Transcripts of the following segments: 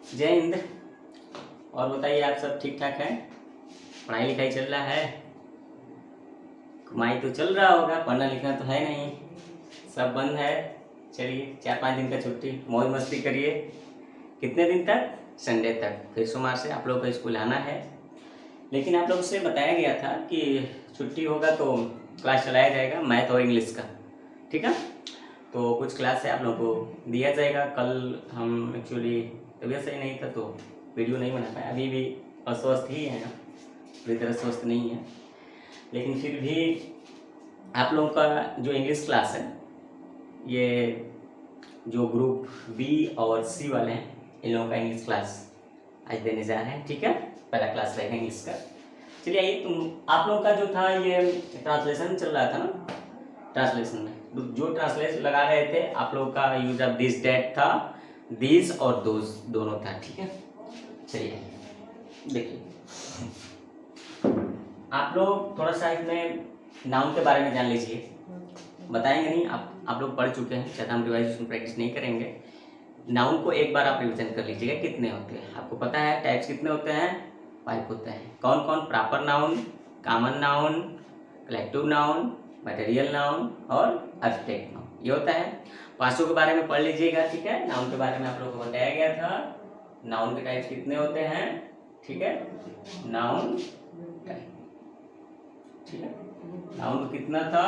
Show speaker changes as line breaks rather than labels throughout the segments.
जय हिंद। और बताइए, आप सब ठीक ठाक हैं? पढ़ाई लिखाई चल रहा है? कमाई तो चल रहा होगा, पढ़ना लिखना तो है नहीं, सब बंद है। चलिए 4-5 दिन का छुट्टी, मौज मस्ती करिए। कितने दिन तक? संडे तक। फिर सोमवार से आप लोगों को स्कूल आना है। लेकिन आप लोगों से बताया गया था कि छुट्टी होगा तो क्लास चलाया जाएगा मैथ और इंग्लिश का, ठीक है? तो कुछ क्लास से आप लोगों को दिया जाएगा। कल हम एक्चुअली तबीयत सही नहीं था तो वीडियो नहीं बना पाया। अभी भी अस्वस्थ ही हैं, पूरी तरह स्वस्थ नहीं है, लेकिन फिर भी आप लोगों का जो इंग्लिश क्लास है, ये जो ग्रुप बी और सी वाले हैं, इन लोगों का इंग्लिश क्लास आज देने जा रहे हैं, ठीक है? पहला क्लास रहेगा इंग्लिश का। चलिए आइए, आप लोगों का जो था ये ट्रांसलेशन चल रहा था ना, ट्रांसलेशन में जो ट्रांसलेशन लगा रहे थे आप लोगों का यूज ऑफ दिस डेट था, दिस और दोज दोनों था, ठीक है? चलिए देखिए, आप लोग थोड़ा सा इसमें नाउन के बारे में जान लीजिए। बताएंगे नहीं, आप लोग पढ़ चुके हैं, शायद हम रिवाइजेशन प्रैक्टिस नहीं करेंगे। नाउन को एक बार आप रिविजन कर लीजिएगा, कितने होते हैं आपको पता है? टाइप्स कितने होते हैं? 5 होते हैं। कौन कौन? Proper noun, common noun, collective noun, material noun और एब्स्ट्रैक्ट नाउन, ये होता है। 5 के बारे में पढ़ लीजिएगा, ठीक है? नाउन के बारे में आप लोगों को बताया गया था। नाउन के टाइप्स कितने होते हैं, ठीक है? नाउन टाइप, ठीक है? नाउन कितना था?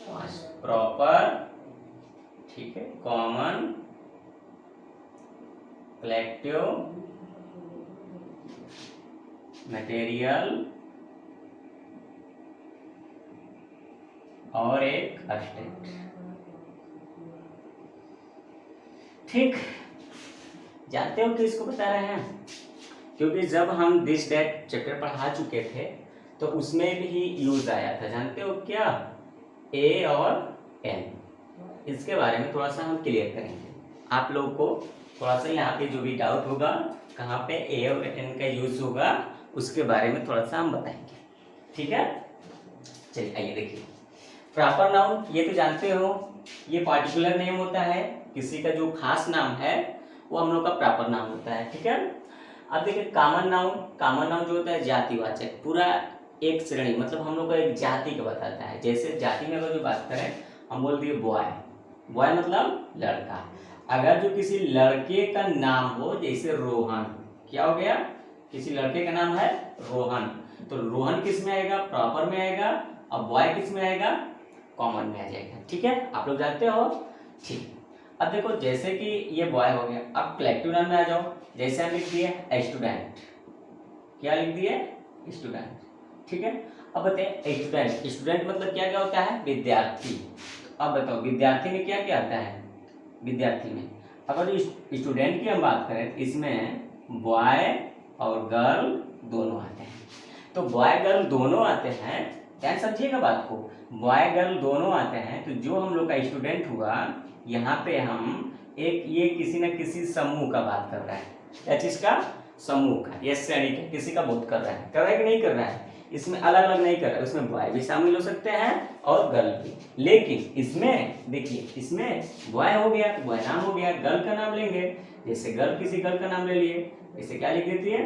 5। प्रॉपर, ठीक है, कॉमन, कलेक्टिव, मटेरियल और एक एब्स्ट्रैक्ट, ठीक? जानते हो कि इसको बता रहे हैं क्योंकि जब हम दिस डेट चैप्टर पढ़ा चुके थे तो उसमें भी यूज आया था। जानते हो क्या? ए और एन। इसके बारे में थोड़ा सा हम क्लियर करेंगे। आप लोगों को थोड़ा सा यहाँ पे जो भी डाउट होगा कहाँ पे ए और एन का यूज होगा उसके बारे में थोड़ा सा हम बताएंगे, ठीक है? चलिए आइए देखिए, प्रॉपर नाउन ये तो जानते हो, ये पार्टिकुलर नेम होता है, किसी का जो खास नाम है वो हम लोग का प्रॉपर नाम होता है, ठीक है? अब देखिए कॉमन नाउन, कॉमन नाउन जो होता है जातिवाचक, पूरा एक श्रेणी, मतलब हम लोग को एक जाति का बताता है। जैसे जाति में अगर जो बात करें, हम बोल दिए बॉय, बॉय मतलब लड़का। अगर जो किसी लड़के का नाम हो, जैसे रोहन, क्या हो गया? किसी लड़के का नाम है रोहन, तो रोहन किस में आएगा? प्रॉपर में आएगा। और बॉय किस में आएगा? कॉमन में आ जाएगा, ठीक है? आप लोग जानते हो, ठीक? अब देखो, जैसे कि ये बॉय हो गया, अब कलेक्टिव नाउन में आ जाओ। जैसे हम लिख दिए स्टूडेंट, क्या लिख दिए? स्टूडेंट, ठीक है? अब बताइए स्टूडेंट, स्टूडेंट मतलब क्या क्या होता है? विद्यार्थी। अब बताओ विद्यार्थी में क्या क्या आता है? विद्यार्थी में अगर स्टूडेंट की हम बात करें तो इसमें बॉय और गर्ल दोनों आते हैं। तो बॉय गर्ल दोनों आते हैं, ध्यान समझिएगा बात को, बॉय गर्ल दोनों आते हैं। तो जो हम लोग का स्टूडेंट हुआ, यहाँ पे हम एक ये किसी न किसी समूह का बात कर रहा है। क्या चीज का? समूह का, ये श्रेणी का, किसी का बोध कर रहा है कि नहीं कर रहा है? इसमें अलग अलग नहीं कर रहा है, उसमें बॉय भी शामिल हो सकते हैं और गर्ल भी। लेकिन इसमें देखिए, इसमें बॉय हो गया तो बॉय नाम हो गया, गर्ल का नाम लेंगे, जैसे गर्ल किसी गर्ल का नाम ले लिए, इसे क्या लिख देती है?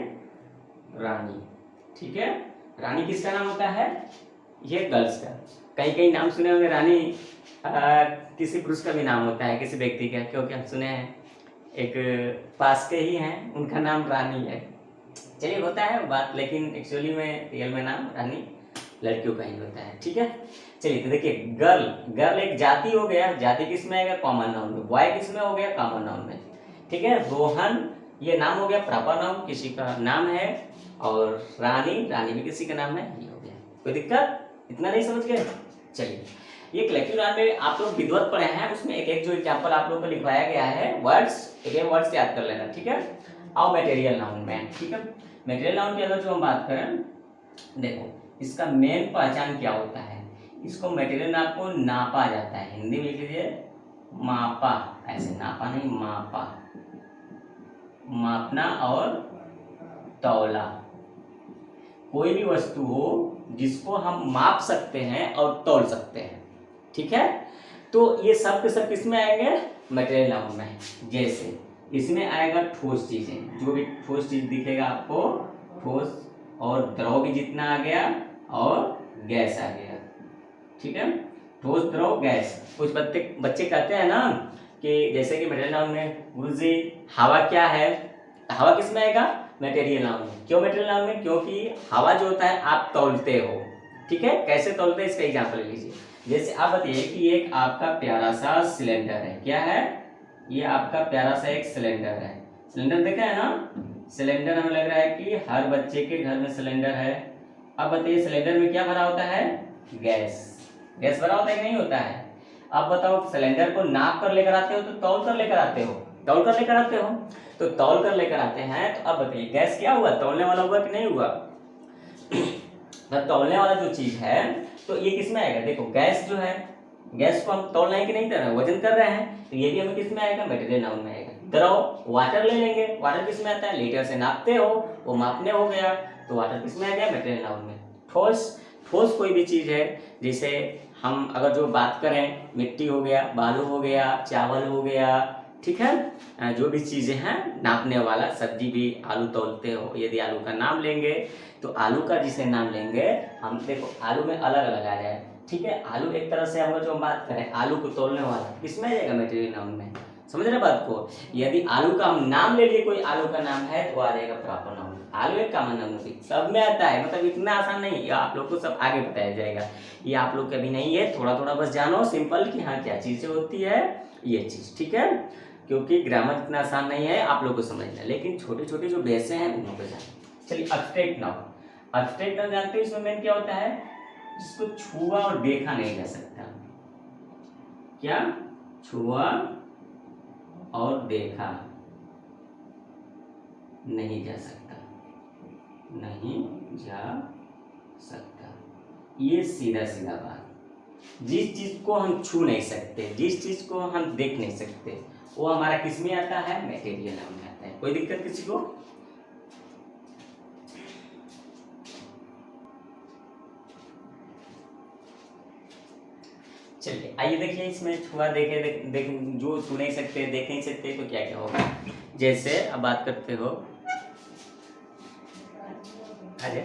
रानी, ठीक है? रानी किसका नाम होता है? ये गर्ल्स का। कई कई नाम सुने होंगे रानी, किसी पुरुष का भी नाम होता है, किसी व्यक्ति का, क्योंकि हम सुने हैं एक पास के ही हैं, उनका नाम रानी है। चलिए होता है बात, लेकिन एक्चुअली में रियल में नाम रानी लड़कियों का ही होता है, ठीक है? चलिए तो देखिए, गर्ल, गर्ल एक जाति हो गया, जाति किस में आएगा? कॉमन नाउन में। बॉय किस में हो गया? कॉमन नाउन में, ठीक है? रोहन ये नाम हो गया प्रॉपर नाउन, किसी का नाम है। और रानी, रानी भी किसी का नाम है, ये हो गया। कोई दिक्कत? इतना नहीं समझ गए? चलिए, ये कलेक्टिव नाउन में आप लोग विधिवत पढ़े हैं, उसमें एक एक जो एग्जांपल आप लोगों को लिखवाया गया है, वर्ड्स, एक वर्ड्स याद कर लेना, ठीक है? आओ मटेरियल नाउन में, ठीक है? मटेरियल नाउन की अगर जो हम बात करें, देखो इसका मेन पहचान क्या होता है? इसको मटेरियल नाउन को नापा जाता है, हिंदी में लिख लीजिए मापा, ऐसे नापा नहीं, मापा, मापना और तौला। कोई भी वस्तु हो जिसको हम माप सकते हैं और तौल सकते हैं, ठीक है? तो ये सब के सब किस में आएंगे? मटेरियल नाउन में। जैसे इसमें आएगा ठोस चीजें, जो भी ठोस चीज दिखेगा आपको, ठोस, और द्रव भी जितना आ गया, और गैस आ गया, ठीक है। ठोस, द्रव, गैस। कुछ बच्चे कहते हैं ना कि जैसे कि मटेरियल नाउन में, गुरुजी हवा क्या है, हवा किस में आएगा, मटेरियल नाउन में। क्यों मटेरियल नाउन में, क्योंकि हवा जो होता है आप तौलते हो, ठीक है। कैसे तौलते हैं इसका एग्जांपल ले लीजिए। जैसे आप बताइए कि एक आपका प्यारा सा सिलेंडर है, क्या है, ये आपका प्यारा सा एक सिलेंडर है। सिलेंडर देखा है ना, सिलेंडर हमें लग रहा है कि हर बच्चे के घर में सिलेंडर है। अब बताइए सिलेंडर में क्या भरा होता है, गैस। गैस भरा होता है कि नहीं होता है। अब बताओ सिलेंडर को नाप कर लेकर आते हो तो तौल कर लेकर आते हो, तौल कर लेकर आते हो, तो तौल कर लेकर आते हैं। तो अब बताइए गैस क्या हुआ, तौलने वाला हुआ कि नहीं हुआ। तो तौलने वाला जो चीज है तो ये किस में आएगा, देखो गैस जो है, गैस को हम तौल रहे हैं कि नहीं कर रहे हैं, वजन कर रहे हैं, तो ये भी हमें किस में आएगा, मटेरियल नाउन में आएगा। द्रव, वाटर ले लेंगे, वाटर किस में आता है, लीटर से नापते हो, वो मापने हो गया, तो वाटर किस में आ गया, मटेरियल नाउन में। ठोस, ठोस कोई भी चीज है, जैसे हम अगर जो बात करें, मिट्टी हो गया, बालू हो गया, चावल हो गया, ठीक है, जो भी चीजें हैं नापने वाला, सब्जी भी आलू तौलते हो, यदि आलू का नाम लेंगे तो आलू का जिसे नाम लेंगे हम, देखो आलू में अलग अलग आ जाए, ठीक है। आलू एक तरह से हम जो बात करें, आलू को तौलने वाला किसमें आ जाएगा, मटेरियल नाउन में, समझ रहे बात को। यदि आलू का हम नाम ले लिए, कोई आलू का नाम है तो आ जाएगा प्रॉपर नाउन। आलू एक कॉमन नाउन भी सब में आता है, मतलब इतना आसान नहीं, ये आप लोग को सब आगे बताया जाएगा, ये आप लोग कभी नहीं है, थोड़ा थोड़ा बस जानो सिंपल कि हाँ क्या चीजें होती है ये चीज, ठीक है। क्योंकि ग्रामर इतना आसान नहीं है आप लोग को समझना, लेकिन छोटे छोटे जो बेसे हैं उनको जानो। चलिए एब्स्ट्रैक्ट नाउन, एब्स्ट्रैक्ट नाउन जानते हो, इसमें मेन क्या होता है, जिसको छुआ और देखा नहीं जा सकता। क्या, छुआ और देखा नहीं जा सकता, नहीं जा सकता, ये सीधा सीधा बात। जिस चीज को हम छू नहीं सकते, जिस चीज को हम देख नहीं सकते, वो हमारा किस में आता है, मटेरियल नाउन में आता है। कोई दिक्कत किसी को। चलिए आइए देखिए, इसमें छुआ देखे देख, जो छू नहीं सकते, देख नहीं सकते, तो क्या क्या होगा। जैसे अब बात करते हो, अरे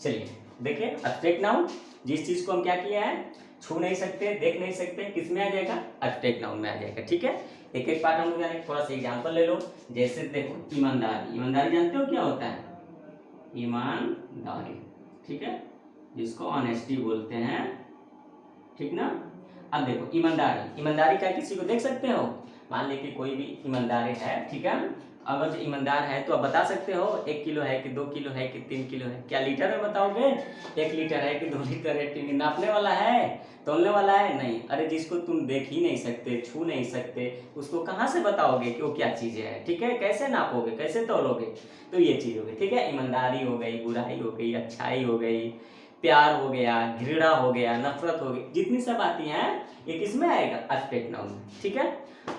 चलिए देखिए, एब्स्ट्रैक्ट नाउन, जिस चीज को हम क्या किया है, छू नहीं सकते, देख नहीं सकते, किस में आ जाएगा, एब्स्ट्रैक्ट नाउन में आ जाएगा, ठीक है। एक एक पार्ट हम लोग जाने, थोड़ा सा एग्जांपल ले लो। जैसे देखो ईमानदारी, ईमानदारी जानते हो क्या होता है, ईमानदारी, ठीक है, जिसको ऑनेस्टी बोलते हैं, ठीक ना। अब देखो ईमानदारी, ईमानदारी क्या किसी को देख सकते हो, मान लीजिए कि कोई भी ईमानदारी है, ठीक है। अगर जो ईमानदार है तो आप बता सकते हो 1 किलो है कि 2 किलो है कि 3 किलो है, क्या लीटर में बताओगे, 1 लीटर है कि 2 लीटर है, 3, नापने वाला है, तौलने वाला है नहीं। अरे जिसको तुम देख ही नहीं सकते, छू नहीं सकते, उसको कहाँ से बताओगे कि वो क्या चीजें है, ठीक है, कैसे नापोगे, कैसे तौलोगे, तो ये चीज हो गई, ठीक है। ईमानदारी हो गई, बुराई हो गई, अच्छाई हो गई, प्यार हो गया, घृणा हो गया, नफरत हो गई, जितनी सब आती हैं ये किस में आएगा, एब्स्ट्रैक्ट नाउन में, ठीक है।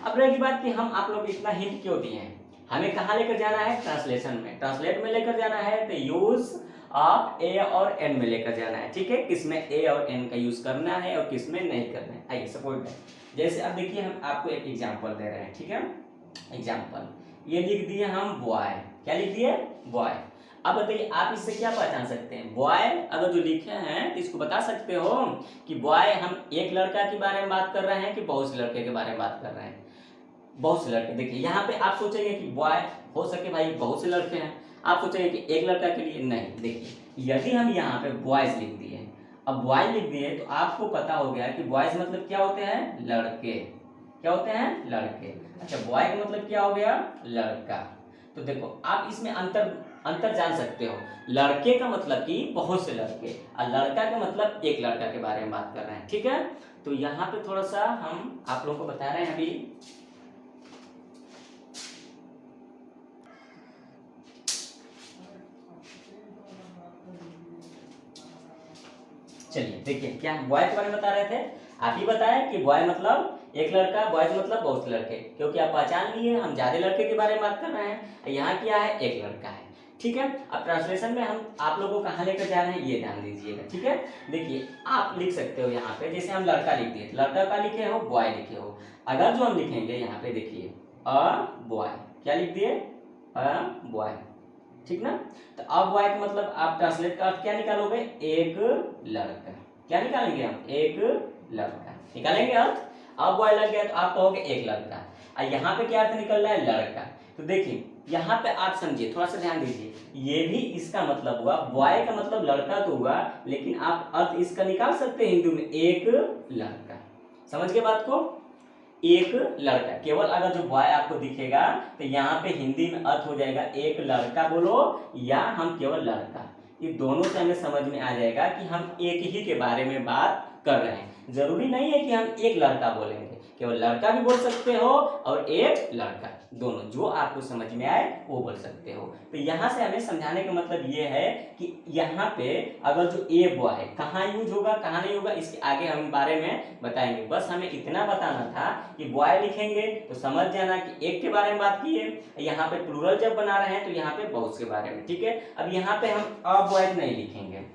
अब रही बात कि हम आप लोग इतना हिंट क्यों दिए हैं, हमें कहाँ लेकर जाना है, ट्रांसलेशन में, ट्रांसलेट में लेकर जाना है, तो यूज आप ए और एन में लेकर जाना है, ठीक है। किसमें ए और एन का यूज करना है और किसमें नहीं करना है। आइए सपोर्ट है, जैसे अब देखिए हम आपको एक एग्जांपल दे रहे हैं, ठीक है। एग्जांपल ये लिख दिए हम बॉय, क्या लिख दिए, बॉय। अब बताइए आप इससे क्या पहचान सकते हैं, बॉय अगर जो लिखे हैं तो इसको बता सकते हो कि बॉय हम एक लड़का के बारे में बात कर रहे हैं कि बहुत से लड़के के बारे में बात कर रहे हैं, बहुत से लड़के। देखिए यहाँ पे आप सोचेंगे कि बॉय हो सके भाई बहुत से लड़के हैं, आप सोचेंगे कि एक लड़का के लिए, नहीं। देखिए यदि हम यहाँ पे बॉयज लिख दिए, अब बॉय लिख दिए, तो आपको पता हो गया कि बॉयज मतलब क्या होते हैं, लड़के, क्या होते हैं, लड़के। अच्छा बॉय का मतलब क्या हो गया, लड़का। तो देखो आप इसमें अंतर जान सकते हो, लड़के का मतलब कि बहुत से लड़के, और लड़का का मतलब एक लड़का के बारे में बात कर रहे हैं, ठीक है। तो यहाँ पे थोड़ा सा हम आप लोगों को बता रहे हैं अभी। चलिए देखिए, क्या हम बॉय के बारे में बता रहे थे, आप ही बताएं कि बॉय मतलब एक लड़का, बॉयज मतलब बहुत लड़के, क्योंकि आप पहचान लिए हम ज्यादा लड़के के बारे में बात कर रहे हैं। यहाँ क्या है, एक लड़का है, ठीक है। अब ट्रांसलेशन में हम आप लोगों को कहाँ लेकर जा रहे हैं ये ध्यान दीजिएगा, ठीक है। देखिए आप लिख सकते हो यहाँ पे, जैसे हम लड़का लिख दिए, लड़का का लिखे हो, बॉय लिखे हो। अगर जो हम लिखेंगे यहाँ पे देखिए अ बॉय, क्या लिख दिए, अ बॉय, ठीक ना। तो अ बॉय का मतलब आप ट्रांसलेट का अर्थ क्या निकालोगे, एक लड़का। क्या निकालेंगे हम, एक लड़का निकालेंगे अर्थ। अ बॉय लग गया तो आप कहोगे एक लड़का। और यहाँ पे क्या अर्थ निकल रहा है, लड़का। तो देखिए यहाँ पे आप समझिए, थोड़ा सा ध्यान दीजिए, ये भी इसका मतलब हुआ, बॉय का मतलब लड़का तो हुआ, लेकिन आप अर्थ इसका निकाल सकते हैं हिंदी में, एक लड़का। समझ गए बात को, एक लड़का। केवल अगर जो बॉय आपको दिखेगा तो यहाँ पे हिंदी में अर्थ हो जाएगा एक लड़का बोलो या हम केवल लड़का। ये दोनों से हमें समझ में आ जाएगा कि हम एक ही के बारे में बात कर रहे हैं। जरूरी नहीं है कि हम एक लड़का बोलेंगे, केवल लड़का भी बोल सकते हो और एक लड़का, दोनों जो आपको समझ में आए वो बोल सकते हो। तो यहाँ से हमें समझाने का मतलब ये है कि यहाँ पे अगर जो ए बॉय कहाँ यूज होगा कहाँ नहीं होगा, इसके आगे हम बारे में बताएंगे। बस हमें इतना बताना था कि बॉय लिखेंगे तो समझ जाना कि एक के बारे में बात की है, यहाँ पे प्लूरल जब बना रहे हैं तो यहाँ पे बहुत के बारे में, ठीक है। अब यहाँ पे हम अ बॉय नहीं लिखेंगे,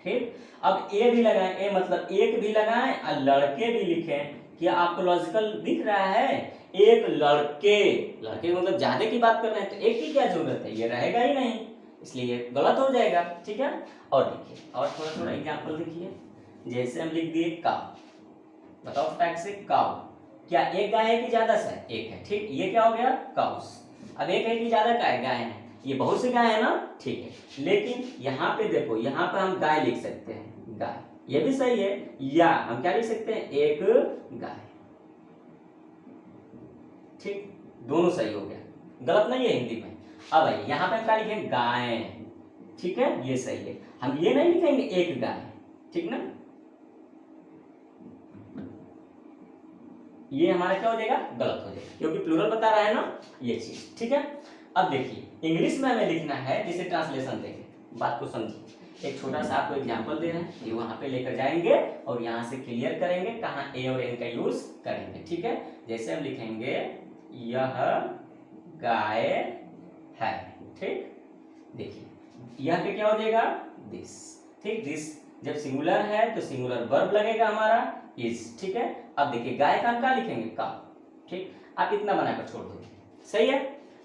ठीक। अब ए भी लगाएं, ए मतलब एक भी लगाएं और लड़के भी लिखें। क्या आपको लॉजिकल दिख रहा है, एक लड़के, लड़के मतलब ज्यादा की बात कर रहे हैं तो एक की क्या जरूरत है, ये रहेगा ही नहीं, इसलिए गलत हो जाएगा, ठीक है। और देखिए और थोड़ा थोड़ा एग्जाम्पल देखिए, जैसे हम लिख दिए काउ, बताओ फटाक से काउ, क्या एक गाय है कि ज्यादा सा, एक है, ठीक। ये क्या हो गया, काउस। अब एक है कि ज्यादा गाय है, ये बहुत सी गाय है ना, ठीक है। लेकिन यहाँ पे देखो, यहाँ पे हम गाय लिख सकते हैं, गाय, ये भी सही है। या हम क्या लिख सकते हैं, एक गाय, ठीक, दोनों सही हो गया, गलत नहीं है हिंदी में। अब आइए यहाँ पे हम क्या लिखेंगे, गाय, ठीक है, ये सही है। हम ये नहीं लिखेंगे एक गाय, ठीक ना, ये हमारा क्या हो जाएगा, गलत हो जाएगा, क्योंकि प्लूरल बता रहा है ना ये चीज, ठीक है। अब देखिए इंग्लिश में हमें लिखना है, जिसे ट्रांसलेशन देंगे, बात को समझिए। एक छोटा सा आपको एग्जांपल दे रहे हैं, ये वहां पे लेकर जाएंगे और यहाँ से क्लियर करेंगे कहाँ ए और एन का यूज करेंगे, ठीक है। जैसे हम लिखेंगे यह गाय है, ठीक, देखिए यह पे क्या हो जाएगा, दिस, ठीक। दिस जब सिंगुलर है तो सिंगुलर वर्ब लगेगा हमारा इज, ठीक है। अब देखिए गाय का हम क्या लिखेंगे, का, ठीक। आप इतना बनाकर छोड़ दो, सही है।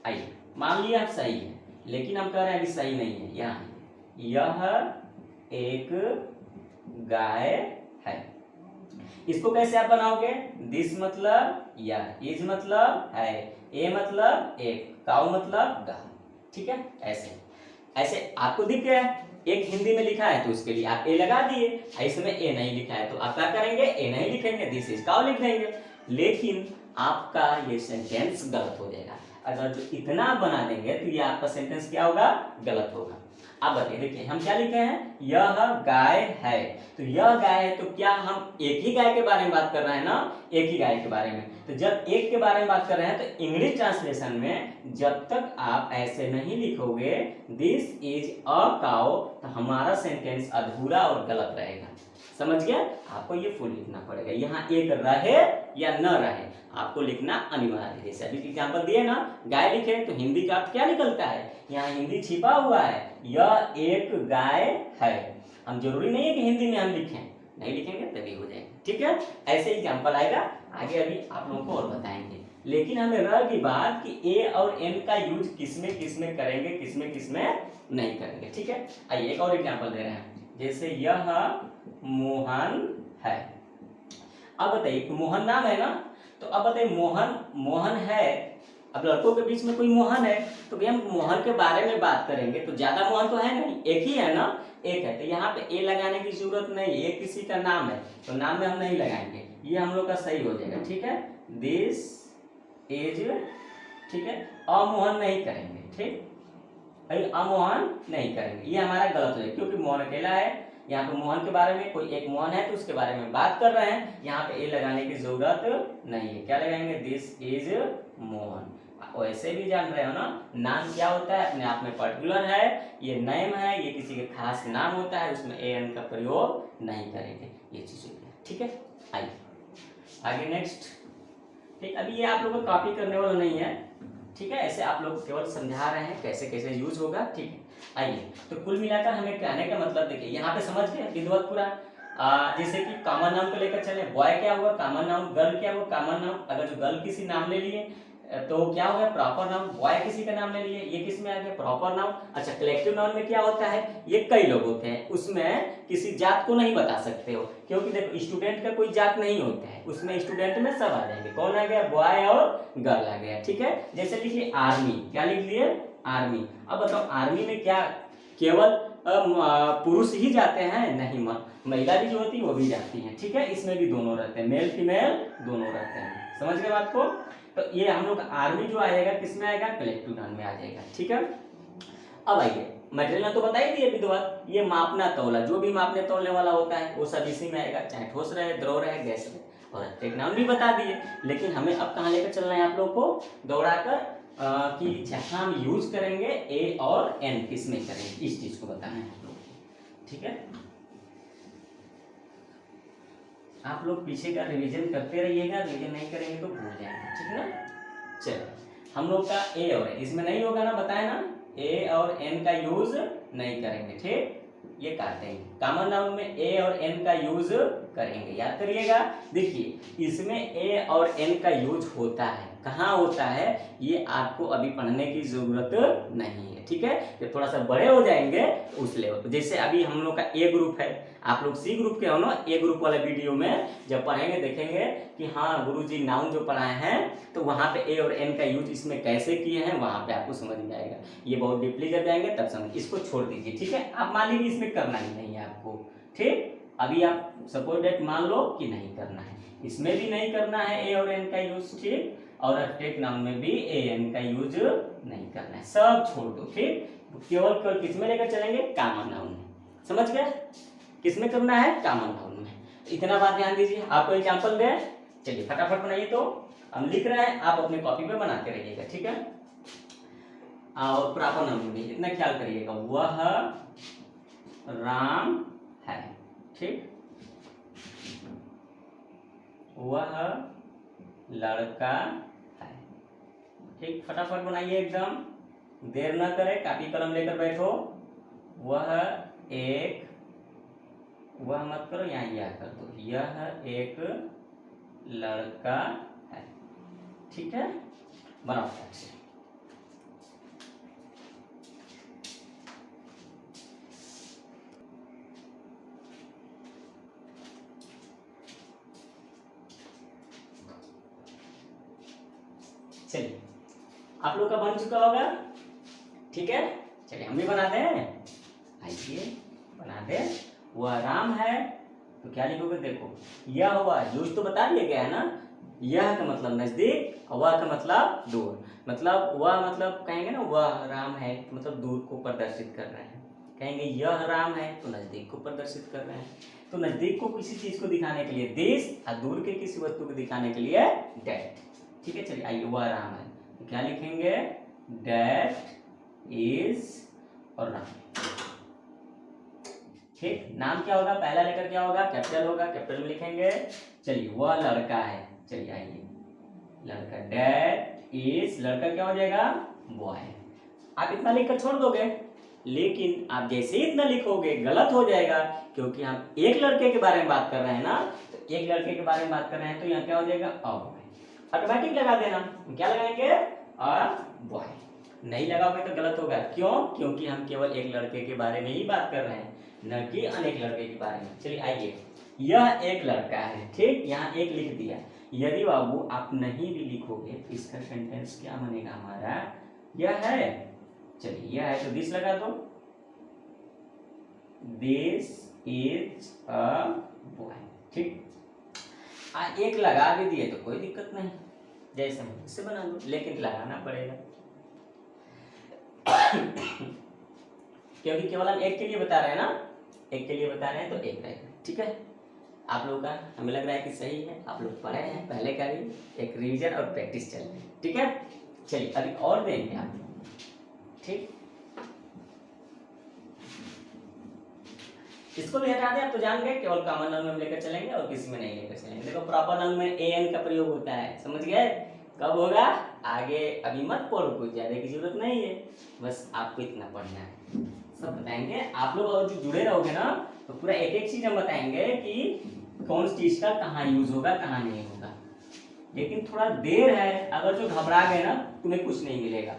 आइए मान लिया आप सही है, लेकिन हम कह रहे हैं अभी सही नहीं है। यहाँ यह एक गाय है, इसको कैसे आप बनाओगे, दिस मतलब यह, इज मतलब है, ए मतलब एक, काउ मतलब गाय, ठीक है। ऐसे ऐसे आपको दिख गया, एक हिंदी में लिखा है तो उसके लिए आप ए लगा दिए, इसमें ए नहीं लिखा है तो आप क्या करेंगे, ए नहीं लिखेंगे, दिस इज काउ लिख देंगे। लेकिन आपका ये सेंटेंस गलत हो जाएगा, अगर जो इतना बना देंगे तो ये आपका सेंटेंस क्या होगा, गलत होगा। अब बताइए, देखिए हम क्या लिखे हैं, यह गाय है, तो यह गाय है तो क्या हम एक ही गाय के बारे में बात कर रहे हैं ना, एक ही गाय के बारे में। तो जब एक के बारे में बात कर रहे हैं तो इंग्लिश ट्रांसलेशन में जब तक आप ऐसे नहीं लिखोगे दिस इज अ काउ, तो हमारा सेंटेंस अधूरा और गलत रहेगा, समझ गया। आपको ये फुल लिखना पड़ेगा, यहाँ एक रहे या न रहे आपको लिखना अनिवार्य है। जैसे अभी एग्जाम्पल दिए ना, गाय लिखे तो हिंदी का अर्थ क्या निकलता है, यहाँ हिंदी छिपा हुआ है, यह एक गाय है। हम जरूरी नहीं है कि हिंदी में हम लिखें, नहीं लिखेंगे तभी हो जाएगा, ठीक है। ऐसे एग्जाम्पल आएगा आगे, अभी आप लोगों को और बताएंगे। लेकिन हमें रह की बात कि ए और एन का यूज किसमें किसमें करेंगे, किसमें किसमें नहीं करेंगे, ठीक है। आइए एक और एग्जाम्पल दे रहे हैं, जैसे यह मोहन है। अब बताइए मोहन नाम है ना, तो अब बताइए मोहन, मोहन है, अब लड़कों के बीच में कोई मोहन है तो भैया हम मोहन के बारे में बात करेंगे, तो ज्यादा मोहन तो है नहीं, एक ही है ना, एक है, तो यहाँ पे ए लगाने की जरूरत नहीं है, ये किसी का नाम है तो नाम में हम नहीं लगाएंगे, ये हम लोग का सही हो जाएगा, ठीक है। दिस इज, ठीक है, अमोहन नहीं करेंगे, ठीक, अमोहन नहीं करेंगे, ये हमारा गलत हो जाएगा क्योंकि मोहन अकेला है। यहाँ पे मोहन के बारे में कोई एक मोहन है तो उसके बारे में बात कर रहे हैं, यहाँ पे ए लगाने की जरूरत नहीं है, क्या लगाएंगे, दिस इज मोहन। वैसे भी जान रहे हो ना, नाम क्या होता है, अपने आप में पर्टिकुलर है, ये नेम है, ये किसी के खास नाम होता है, उसमें ए एन का प्रयोग नहीं करेंगे, ये चीज होती है, ठीक है। आइए आगे नेक्स्ट, ठीक। अभी ये आप लोगों को कॉपी करने वाला नहीं है, ठीक है, ऐसे आप लोग केवल समझा रहे हैं कैसे कैसे यूज होगा। ठीक है, आइए तो कुल मिलाकर हमें कहने का मतलब देखिए यहाँ पे समझ गए विधिवत पूरा। जैसे कि कॉमन नाउन को लेकर चले, बॉय क्या हुआ कॉमन नाउन, गर्ल क्या हुआ कॉमन नाउन। अगर जो गर्ल किसी नाम ले लिए तो क्या हो गया प्रॉपर नाउन, बॉय किसी का नाम ले लिए ये किस में आ गया प्रॉपर नाउन। अच्छा कलेक्टिव नाउन में क्या होता है, ये कई लोग होते हैं, उसमें किसी जात को नहीं बता सकते हो, क्योंकि देखो स्टूडेंट का कोई जात नहीं होता है, उसमें स्टूडेंट में सब आ जाएंगे। कौन आ गया, बॉय और गर्ल आ गया। ठीक है, जैसे लिखिए आर्मी, क्या लिख लिए आर्मी। अब बताओ आर्मी में क्या केवल पुरुष ही जाते हैं, नहीं महिला भी जो होती है वो भी जाती है। ठीक है, इसमें भी दोनों रहते हैं, मेल फीमेल दोनों रहते हैं। समझ गए बात को। तो ये हम लोग आर्मी जो आएगा किस में आएगा, कलेक्टिव नाउन में आ जाएगा। ठीक है, अब आइए मटेरियल तो बता ही दिए विद्वान, ये मापना तौला, जो भी मापने तौलने वाला होता है वो सब इसी में आएगा, चाहे ठोस रहे द्रव रहे गैस रहे। और एक नाउन भी बता दिए, लेकिन हमें अब कहाँ लेकर चलना है आप लोग को, दौड़ाकर कि जहाँ हम यूज करेंगे ए और एन किस में करेंगे, इस चीज को बताना है आप लोग को। ठीक है, आप लोग पीछे का रिवीजन करते रहिएगा, रिवीजन नहीं करेंगे तो भूल जाएंगे। ठीक है ना, चलो हम लोग का ए और एन इसमें नहीं होगा ना, बताए ना, ए और एन का यूज नहीं करेंगे। ठीक, ये काटते हैं, कॉमन नाउन में ए और एन का यूज करेंगे, याद करिएगा। देखिए इसमें ए और एन का यूज होता है, कहाँ होता है ये आपको अभी पढ़ने की जरूरत नहीं है। ठीक है, जब थोड़ा सा बड़े हो जाएंगे तो उस लेवल, जैसे अभी हम लोग का ए ग्रुप है, आप लोग सी ग्रुप के हो ना, ए ग्रुप वाला वीडियो में जब पढ़ेंगे देखेंगे कि हाँ गुरुजी नाउन जो पढ़ाए हैं तो वहाँ पे ए और एन का यूज इसमें कैसे किए हैं, वहाँ पे आपको समझ में आएगा। ये बहुत डीपली जब जाएंगे तब समझ, इसको छोड़ दीजिए। ठीक है, आप मान लीजिए इसमें करना ही नहीं है आपको। ठीक, अभी आप सपोज डेट मान लो कि नहीं करना है, इसमें भी नहीं करना है ए और एन का यूज। ठीक, और अब्स्ट्रैक्ट नाउन में भी ए एन का यूज नहीं करना है, सब छोड़ दो। ठीक, केवल केवल किस में लेकर चलेंगे, कॉमन नाउन में। समझ गए, किस में करना है, कॉमन नाउन में। इतना बात ध्यान दीजिए। आपको एग्जांपल दे, चलिए फटाफट बनाइए, तो हम लिख रहे हैं, आप अपने कॉपी पे बनाते रहिएगा। ठीक है, और प्रॉपर नाउन में इतना ख्याल करिएगा, वह राम है। ठीक, वह लड़का है। ठीक, फटाफट बनाइए एकदम, देर न करें, कापी कलम लेकर बैठो। वह एक, वह मत करो, यहाँ यह कर दो, यह एक लड़का है। ठीक है, बनाओ से। चलिए आप लोग का बन चुका होगा। ठीक है, चलिए हम भी बनाते हैं, आइए बना दे। वह राम है तो क्या लिखोगे, देखो यह हुआ यूज तो बता दिया गया है ना, यह का मतलब नजदीक और वह का मतलब दूर। मतलब वह मतलब कहेंगे ना वह राम है तो मतलब दूर को प्रदर्शित कर रहे हैं, कहेंगे यह राम है तो नजदीक को प्रदर्शित कर रहे हैं। तो नजदीक को किसी चीज को दिखाने के लिए दिस और दूर के किसी वस्तु को दिखाने के लिए दैट। ठीक है, चलिए आइए, वह राम है तो क्या लिखेंगे, दैट इज और राम। ठीक, नाम क्या होगा, पहला लेटर क्या होगा, कैपिटल होगा, कैपिटल में लिखेंगे। चलिए वह लड़का है, चलिए आइए लड़का, दैट इज, लड़का क्या हो जाएगा, बॉय। आप इतना लिखकर छोड़ दोगे, लेकिन आप जैसे ही इतना लिखोगे गलत हो जाएगा, क्योंकि हम एक लड़के के बारे में बात कर रहे हैं ना, तो एक लड़के के बारे में बात कर रहे हैं तो यहाँ क्या हो जाएगा, अ बॉय। ऑटोमेटिक लगा देना, क्या लगाएंगे, अ बॉय। नहीं लगाओगे तो गलत होगा, क्यों, क्योंकि हम केवल एक लड़के के बारे में ही बात कर रहे हैं, न कि अनेक लड़के के बारे में। चलिए आइए, यह एक लड़का है। ठीक, यहाँ एक लिख दिया, यदि बाबू आप नहीं भी लिखोगे तो इसका सेंटेंस क्या बनेगा हमारा, यह है। चलिए यह है तो दिस लगा दो, दिस इज अ बॉय। ठीक, एक लगा भी दिए तो कोई दिक्कत नहीं, जैसे इससे बना दो, लेकिन लगाना पड़ेगा क्योंकि केवल हम एक के लिए बता रहे हैं ना, एक के लिए बता रहे हैं तो एक रहेगा। ठीक है, आप लोगों का हमें लग रहा है कि सही है, आप लोग पढ़े हैं पहले का भी, एक रिवीजन और प्रैक्टिस चल रही है। ठीक है, चलिए अभी और देंगे आप लोग। ठीक, इसको भी हटा दें, आप तो जान गए, केवल कॉमन नाउन में लेकर चलेंगे और किसी में नहीं लेकर चलेंगे। देखो प्रॉपर नाउन में ए एन का प्रयोग होता है, समझ गए, कब होगा? आगे अभी मत पढ़ो, कुछ ज्यादा की जरूरत नहीं है, बस आपको इतना पढ़ना है, सब बताएंगे आप लोग। और जो जुड़े रहोगे ना तो पूरा एक एक चीज हम बताएंगे कि कौन सी चीज का कहाँ यूज होगा कहाँ नहीं होगा। लेकिन थोड़ा देर है, अगर जो घबरा गए ना तुम्हें कुछ नहीं मिलेगा,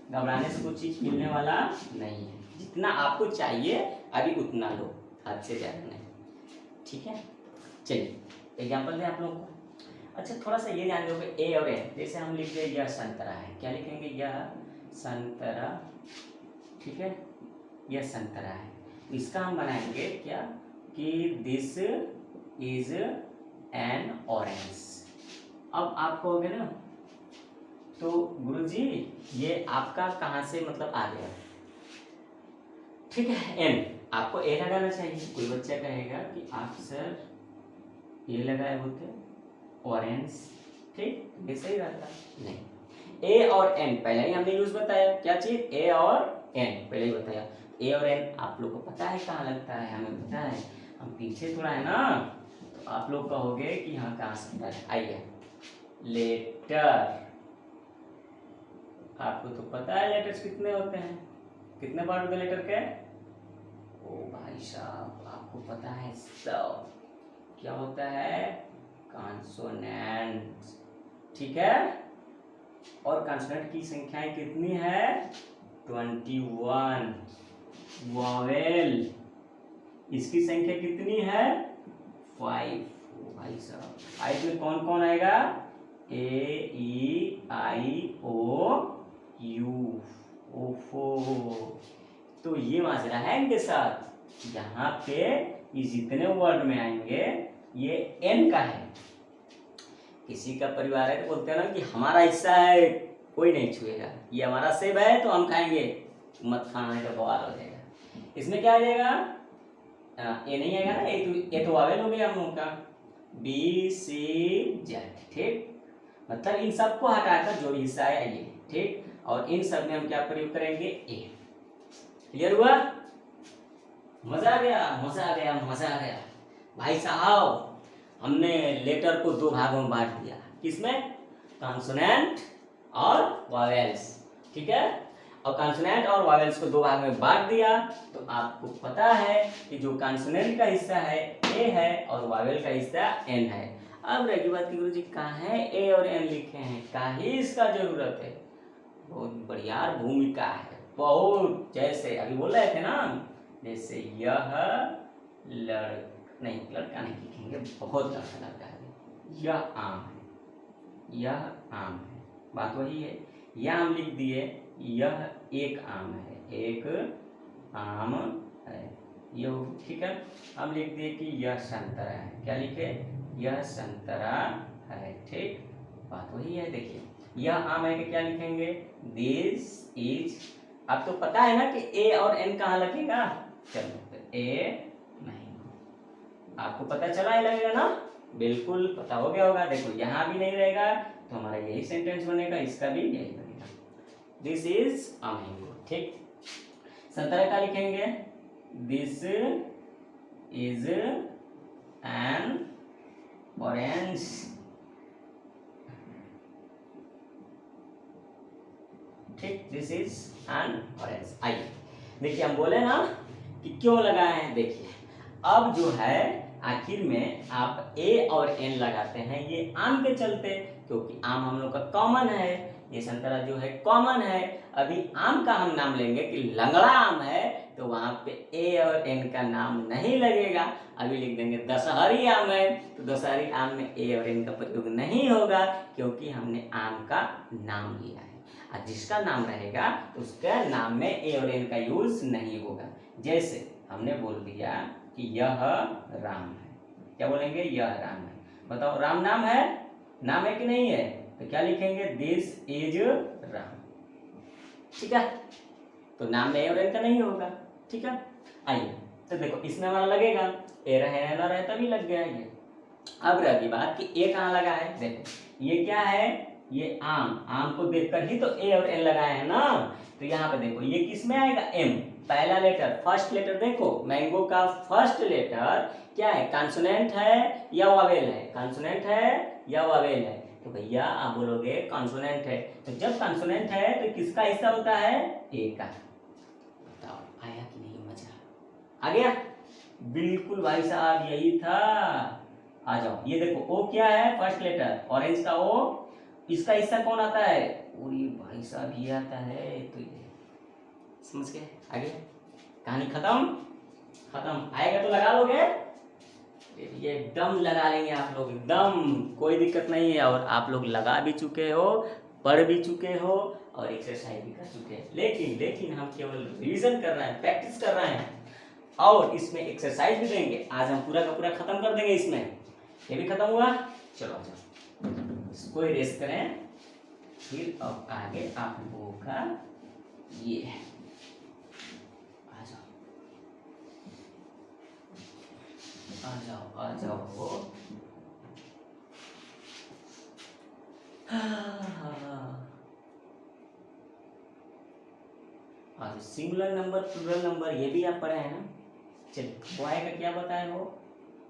घबराने से कुछ चीज मिलने वाला नहीं है, जितना आपको चाहिए अभी उतना लो, हद से ज्यादा नहीं, ठीक है। चलिए एग्जाम्पल दें आप लोगों को। अच्छा थोड़ा सा ये ध्यान दोगे, ए और एन, जैसे हम लिख दें यह संतरा है, क्या लिखेंगे? यह संतरा, ठीक है, यह संतरा है। इसका हम बनाएंगे क्या कि दिस इज एन ऑरेंज। अब आप कहोगे ना तो गुरुजी ये आपका कहाँ से मतलब आ गया, ठीक है, एन आपको ए लगाना चाहिए। कोई बच्चा कहेगा कि आप सर ये लगाए होते ऑरेंज, ठीक, ये सही रहता नहीं। ए और एन पहले ही हमने यूज बताया, क्या चीज? ए और एन पहले ही बताया। ए और एन आप लोग को पता है कहाँ लगता है, हमें पता है, हम पीछे थोड़ा है ना, तो आप लोग कहोगे कि हाँ कहाँ से है। आइए लेटर, आपको तो पता है लेटर्स कितने होते हैं, कितने पार्ट होते हैं लेटर के? ओ भाई साहब आपको पता है सब, क्या होता है? कॉन्सोनेंट, ठीक है। और कॉन्सोनेंट की संख्याएं कितनी है? 21। वॉवेल इसकी संख्या कितनी है? 5। ओ भाई साहब 5 में कौन कौन आएगा? ए ई आई ओ यू, ओफो। तो ये माजरा है इनके साथ, यहाँ पे ये जितने वर्ड में आएंगे ये एन का है। किसी का परिवार है तो बोलते हैं ना कि हमारा हिस्सा है कोई नहीं छुएगा, ये हमारा सेब है तो हम खाएंगे, मत खाना का बवाल हो जाएगा। इसमें क्या आ जाएगा? ए नहीं आएगा ना, ए तो वावेल हो गया हम लोगों का, बी सी जेड, ठीक। मतलब इन सबको हटाकर जो भी हिस्सा है ये, ठीक। और इन सब में हम क्या प्रयोग करेंगे? ए। क्लियर हुआ? मजा आ गया, मजा आ गया, मजा आ गया भाई साहब। हमने लेटर को दो भागों में बांट दिया, किसमें? कॉन्सोनेंट और वॉवेल्स, ठीक है। और कॉन्सोनेंट और वॉवेल्स को दो भाग में बांट दिया, तो आपको पता है कि जो कॉन्सोनेंट का हिस्सा है ए है और वॉवेल का हिस्सा एन है। अब रही बात कि गुरुजी कहाँ है ए और एन लिखे हैं, काहे इसका जरूरत है? बहुत बढ़िया भूमिका है, बहुत। जैसे अभी बोल रहे थे ना, जैसे यह लड़का नहीं लिखेंगे, बहुत लड़का है। यह आम है, यह आम है, बात वही है। यह आम लिख दिए, यह एक आम है, एक आम है, यह, ठीक है। हम लिख दिए कि यह संतरा है, क्या लिखे? यह संतरा है, ठीक, बात वही है। देखिए यह आम है कि क्या लिखेंगे? This is. अब तो पता है ना कि ए और एन कहाँ लगेगा, चलो तो ए आपको पता चला ही लगेगा ना, बिल्कुल पता हो गया होगा। देखो यहाँ भी नहीं रहेगा तो हमारा यही सेंटेंस बनेगा, इसका भी यही बनेगा, दिस इज अ मैंगो, ठीक। संतरा का लिखेंगे? दिस इज एन ऑरेंज, ठीक, दिस इज एन ऑरेंज। आइए देखिए, हम बोले ना कि क्यों लगाए हैं। देखिए अब जो है आखिर में आप ए और एन लगाते हैं, ये आम के चलते, क्योंकि आम हम लोग का कॉमन है, ये संतरा जो है कॉमन है। अभी आम का हम नाम लेंगे कि लंगड़ा आम है, तो वहां पे ए और एन का नाम नहीं लगेगा। अभी लिख देंगे दशहरी आम है, तो दशहरी आम में ए और एन का प्रयोग नहीं होगा, क्योंकि हमने आम का नाम लिया है। और जिसका नाम रहेगा उसका नाम में ए और एन का यूज नहीं होगा। जैसे हमने बोल दिया कि यह राम है, क्या बोलेंगे? यह राम है। बताओ राम नाम है, नाम है कि नहीं है? तो क्या लिखेंगे? दिस इज राम, ठीक है। तो नाम में ए और एन का नहीं होगा, ठीक है। आइए तो देखो इसमें हमारा लगेगा, ए रहे ना रहे तभी लग गया ये। अब रही बात कि ए कहाँ लगा है। देखो ये क्या है? ये आम, आम को देखकर ही तो ए और एन लगाए हैं ना। तो यहाँ पे देखो ये किस में आएगा? एम, पहला लेटर, फर्स्ट लेटर। देखो मैंगो का फर्स्ट लेटर क्या है? कॉन्सोनेंट है या वॉवेल है? कॉन्सोनेंट है या वावेल है? तो भैया आप बोलोगे कॉन्सोनेंट है। तो जब कॉन्सोनेंट है तो किसका हिस्सा होता है? ए का। बताओ आया कि नहीं मजा? आ गया? बिल्कुल भाई साहब, यही था। आ जाओ, ये देखो ओ क्या है? फर्स्ट लेटर, ऑरेंज का ओ। इसका हिस्सा कौन आता है? पूरी भाई साहब ये आता है। तो ये समझ गए? आगे कहानी खत्म। खत्म। आएगा तो लगा लोगे? ये एकदम लगा लेंगे आप लोग, एकदम कोई दिक्कत नहीं है। और आप लोग लगा भी चुके हो, पढ़ भी चुके हो और एक्सरसाइज भी कर चुके हैं। लेकिन हम केवल रिवीजन कर रहे हैं, प्रैक्टिस कर रहे हैं और इसमें एक्सरसाइज भी देंगे। आज हम पूरा का पूरा खत्म कर देंगे इसमें। ये भी खत्म हुआ। चलो अच्छा, इसको इरेज करें। फिर अब आगे आप लोगों का ये है। आ जाओ आ जाओ आ जाओ। आज सिंगुलर नंबर, प्लूरल नंबर ये भी आप पढ़े हैं ना। चलिए बॉय का क्या बताए हो?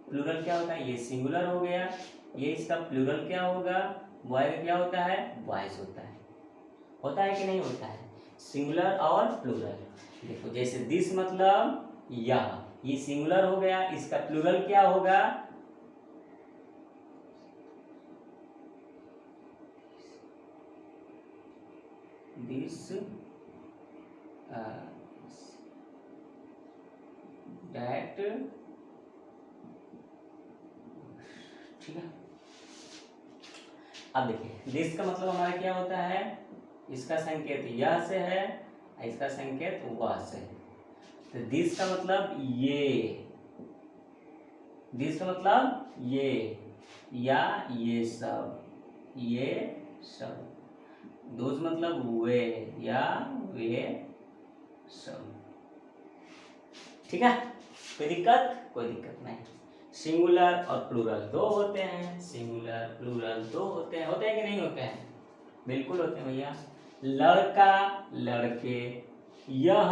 प्लूरल क्या होता है? ये सिंगुलर हो गया। ये इसका प्लूरल क्या होगा? बॉय का क्या होता है? बॉयज होता है। होता है कि नहीं होता है? सिंगुलर और प्लूरल। देखो जैसे दिस मतलब यह, ये सिंगुलर हो गया। इसका प्लूरल क्या होगा? दिस, दैट, ठीक है। अब देखिए दिस का मतलब हमारा क्या होता है? इसका संकेत यह से है, इसका संकेत वह से। तो दिस का मतलब ये, दिस का मतलब ये, या ये सब, ये सब। दोज मतलब वे या वे सब। ठीक है, कोई दिक्कत? कोई दिक्कत नहीं। सिंगुलर और प्लूरल दो होते हैं। सिंगुलर प्लूरल दो होते हैं। होते हैं कि नहीं होते हैं? बिल्कुल होते हैं भैया। लड़का, लड़के, यह,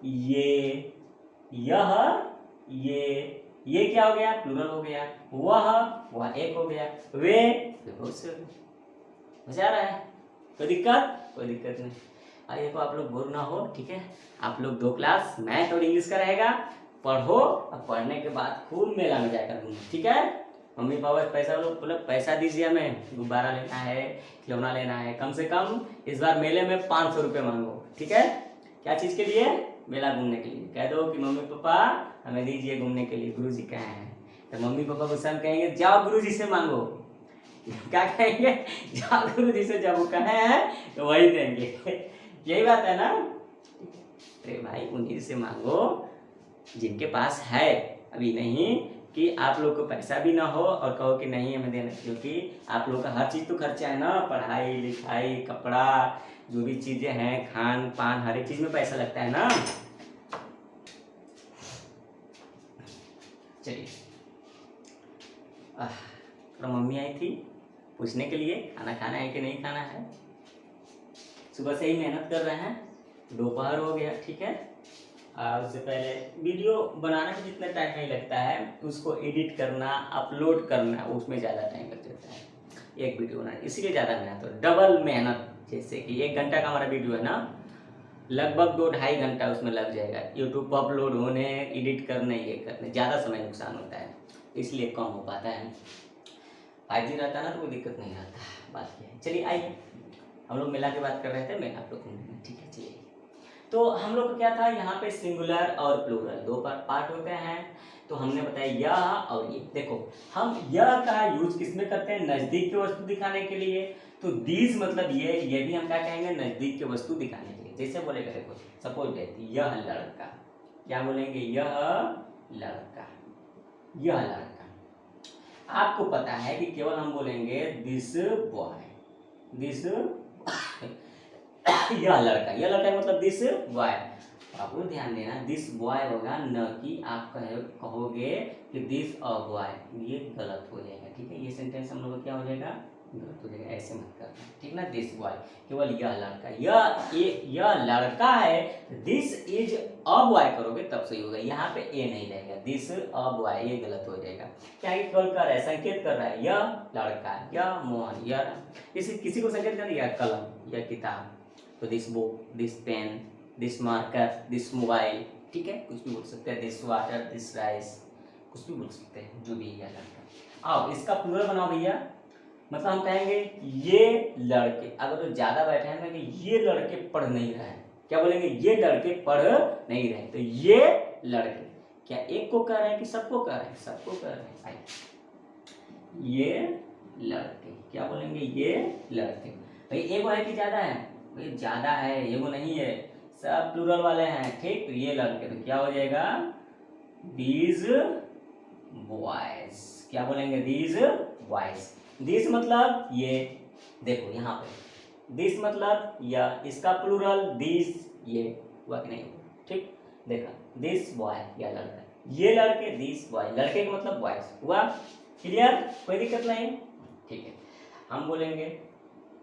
ये, यह, ये क्या हो गया? प्लूरल हो गया। वह एक हो गया। वे बहुत से। मजा आ रहा है? कोई दिक्कत? कोई दिक्कत नहीं। आइए तो आप लोग बोर ना हो, ठीक है। आप लोग 2 क्लास मैथ और इंग्लिश का रहेगा। पढ़ो और पढ़ने के बाद खूब मेला में जाकर घूमो, ठीक है। मम्मी पापा पैसा लोग बोले पैसा दीजिए, हमें गुब्बारा लेना है, खिलौना लेना है। कम से कम इस बार मेले में 500 रुपये मांगो, ठीक है। क्या चीज़ के लिए? मेला घूमने के लिए। कह दो कि मम्मी पापा हमें दीजिए घूमने के लिए, गुरुजी कहाँ हैं। तो मम्मी पापा गुस्सा में कहेंगे जाओ गुरुजी से मांगो। क्या कहेंगे? जाओ गुरुजी से, जब वो कहे हैं तो वही देंगे। यही बात है ना? अरे भाई उन्हीं से मांगो जिनके पास है। अभी नहीं कि आप लोग को पैसा भी ना हो और कहो कि नहीं हमें देना, क्योंकि आप लोग का हर चीज़ तो खर्चा है ना। पढ़ाई लिखाई, कपड़ा, जो भी चीज़ें हैं, खान पान, हर एक चीज़ में पैसा लगता है ना। चलिए थोड़ा मम्मी आई थी पूछने के लिए खाना खाना है कि नहीं खाना है। सुबह से ही मेहनत कर रहे हैं, दोपहर हो गया, ठीक है। उससे पहले वीडियो बनाने में जितना टाइम नहीं लगता है, उसको एडिट करना, अपलोड करना, उसमें ज़्यादा टाइम लग जाता है। एक वीडियो बनाने इसीलिए ज़्यादा मेहनत हो, डबल मेहनत। जैसे कि 1 घंटा का हमारा वीडियो है ना, लगभग 2-2.5 घंटा उसमें लग जाएगा। यूट्यूब पर अपलोड होने, एडिट करने, ये करने ज़्यादा समय नुकसान होता है, इसलिए कम हो पाता है। 5G रहता ना तो कोई दिक्कत नहीं रहता। बात ये है। चलिए आइए, हम लोग मेला की बात कर रहे थे, मेला आप लोग घूमने, ठीक है। चलिए तो हम लोग का क्या था यहाँ पे, सिंगुलर और प्लूरल 2 पार्ट होते हैं। तो हमने बताया यह और ये। देखो हम यह का यूज किसमें करते हैं? नजदीक की वस्तु दिखाने के लिए। तो दिस मतलब ये भी हम क्या कहेंगे? नजदीक की वस्तु दिखाने के लिए। जैसे बोलेगा, देखो सपोज यह लड़का, क्या बोलेंगे? यह लड़का, यह लड़का। आपको पता है कि केवल हम बोलेंगे दिस बॉय, दिस यह लड़का, यह लड़का मतलब दिस बॉय। आप लोग ध्यान देना, दिस बॉय होगा, न कि आप कहोगे कि दिस अ बॉय। ये गलत हो जाएगा, ठीक है। ये सेंटेंस हम लोग क्या हो जाएगा? गलत हो जाएगा, ऐसे मत करना, ठीक ना। दिस बॉय, केवल यह लड़का, यह लड़का है। दिस इज अ बॉय करोगे तब सही होगा, यहाँ पे ए नहीं रहेगा, दिस अ बॉय, ये गलत हो जाएगा। क्या है, केवल कर रहा है, संकेत कर रहा है, यह लड़का, यह मोहन, यह किसी को संकेत कर दिया, कलम, यह किताब, तो this book, this pen, this marker, this mobile, ठीक है, कुछ भी बोल सकते हैं, दिस वाटर, दिस राइस, कुछ भी बोल सकते हैं, जो भी है लड़का। आओ इसका प्लूरल बनाओ भैया, मतलब हम कहेंगे ये लड़के, अगर तो ज्यादा बैठे हैं कि ये लड़के पढ़ नहीं रहे हैं, क्या बोलेंगे, ये लड़के पढ़ नहीं रहे, तो ये लड़के, क्या एक को कह रहे हैं कि सबको कह रहे हैं, सबको कह रहे हैं, ये लड़के, क्या बोलेंगे, ये लड़के। भाई एगो है कि ज्यादा है, भाई ज्यादा है, एगो नहीं है, सब प्लूरल वाले हैं, ठीक, तो ये लड़के, तो क्या हो जाएगा, दीज बॉयज, क्या बोलेंगे, दीज बॉयज। दिस मतलब ये, देखो यहाँ पे दिस मतलब या, इसका प्लूरल दिस, ये हुआ कि नहीं, ठीक, देखा, दिस बॉय या लड़का, ये लड़के, दिस बॉय, लड़के का मतलब बॉयज हुआ, क्लियर, कोई दिक्कत नहीं, ठीक है। हम बोलेंगे